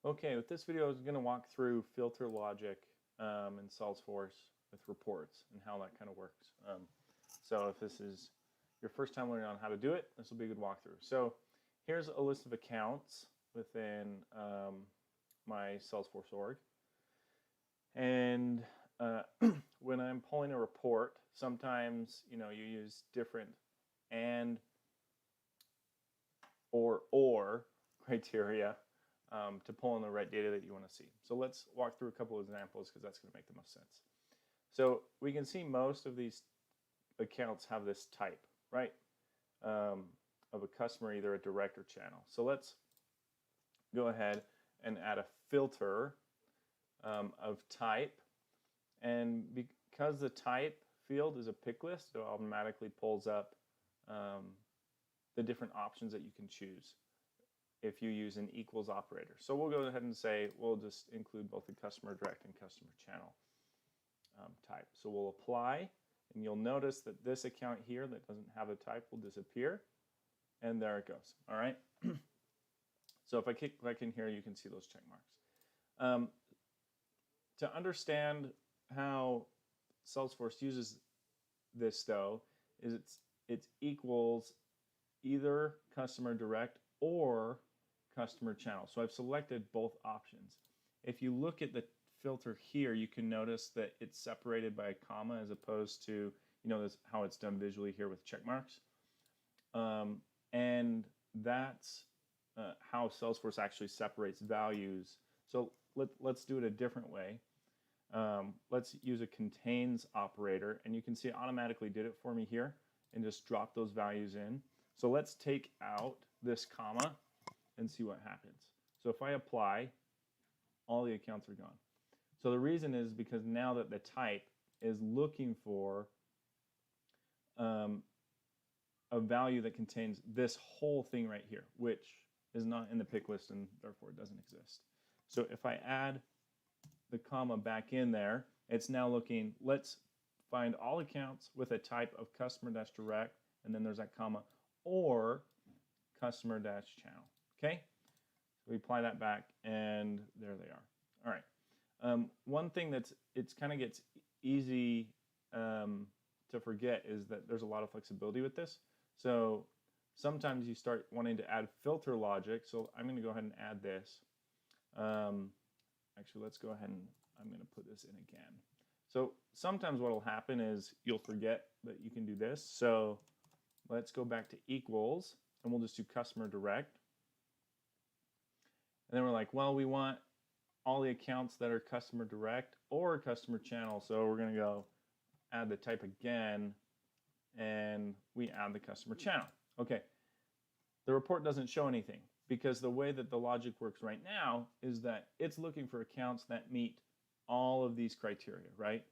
Okay, with this video, I was going to walk through filter logic in Salesforce with reports and how that kind of works. So if this is your first time learning on how to do it, this will be a good walkthrough. So here's a list of accounts within my Salesforce org. And when I'm pulling a report, sometimes you use different and or criteria to pull in the right data that you want to see. So let's walk through a couple of examples because that's going to make the most sense. So we can see most of these accounts have this type, right, of a customer, either a direct or channel. So let's go ahead and add a filter of type. And because the type field is a pick list, it automatically pulls up the different options that you can choose if you use an equals operator. So we'll go ahead and say we'll just include both the customer direct and customer channel type. So we'll apply, and you'll notice that this account here that doesn't have a type will disappear, and there it goes. All right. So if I click in here, you can see those check marks. To understand how Salesforce uses this, though, is it's equals either customer direct or customer channel. So I've selected both options. If you look at the filter here, you can notice that it's separated by a comma as opposed to, this, how it's done visually here with check marks. And that's how Salesforce actually separates values. So let's do it a different way. Let's use a contains operator, and you can see it automatically did it for me here and just drop those values in. So let's take out this comma and see what happens. So if I apply, all the accounts are gone. So the reason is because now that the type is looking for a value that contains this whole thing right here, which is not in the pick list and therefore it doesn't exist. So if I add the comma back in there, it's now looking, let's find all accounts with a type of customer-direct, and then there's that comma, or customer-channel, okay? So we apply that back, and there they are. All right. One thing it's kind of gets easy to forget is that there's a lot of flexibility with this. So sometimes you start wanting to add filter logic. So I'm going to go ahead and add this. Actually, let's go ahead and I'm going to put this in again. So sometimes what will happen is you'll forget that you can do this. So let's go back to equals, and we'll just do customer direct. And then we're like, well, we want all the accounts that are customer direct or customer channel. So we're going to go add the type again, and we add the customer channel. Okay, the report doesn't show anything because the way that the logic works right now is that it's looking for accounts that meet all of these criteria, right?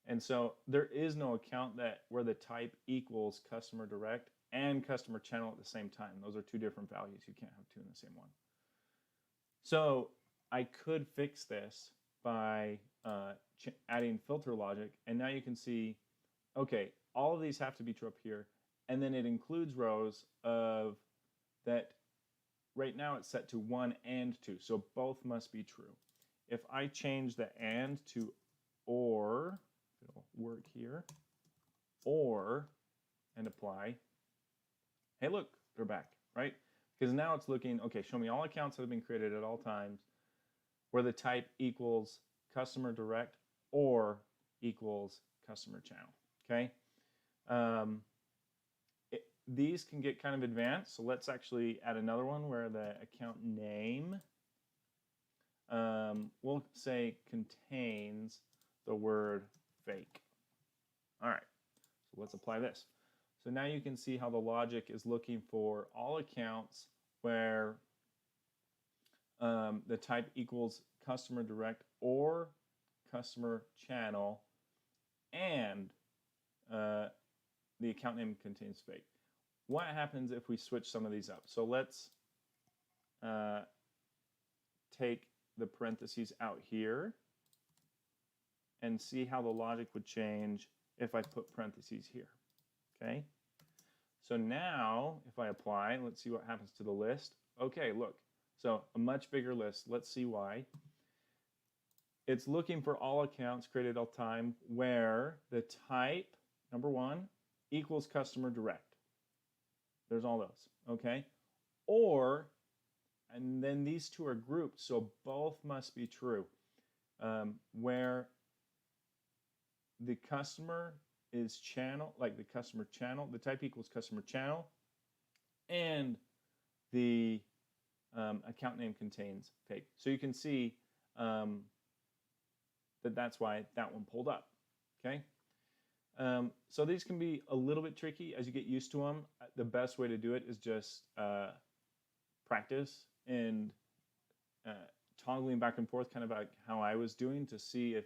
And so there is no account where the type equals customer direct and customer channel at the same time. Those are two different values. You can't have two in the same one. So I could fix this by adding filter logic, and now you can see, okay, all of these have to be true up here, and then it includes rows of that. Right now it's set to 1 and 2, so both must be true. If I change the and to or, it'll work here, or, and apply, hey look, they're back, right? Because now it's looking, okay, show me all accounts that have been created at all times where the type equals customer direct or equals customer channel, okay? These can get kind of advanced, so let's actually add another one where the account name, we'll say contains the word fake. All right, so let's apply this. So now you can see how the logic is looking for all accounts where the type equals customer direct or customer channel, and the account name contains fake. What happens if we switch some of these up? So let's take the parentheses out here and see how the logic would change if I put parentheses here, okay? So now, if I apply, let's see what happens to the list. Okay, look. So a much bigger list. Let's see why. It's looking for all accounts created all time where the type, number one, equals customer direct. There's all those, okay? Or, and then these two are grouped, so both must be true, where the customer is channel, like the customer channel, the type equals customer channel, and the account name contains fake. So you can see that's why that one pulled up, okay? So these can be a little bit tricky as you get used to them. The best way to do it is just practice and toggling back and forth, kind of like how I was doing, to see if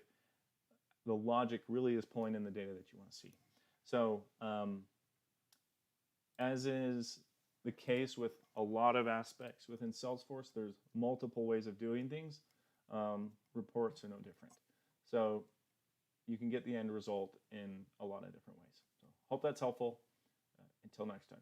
the logic really is pulling in the data that you want to see. So as is the case with a lot of aspects within Salesforce, there's multiple ways of doing things. Reports are no different. So you can get the end result in a lot of different ways. So hope that's helpful. Until next time.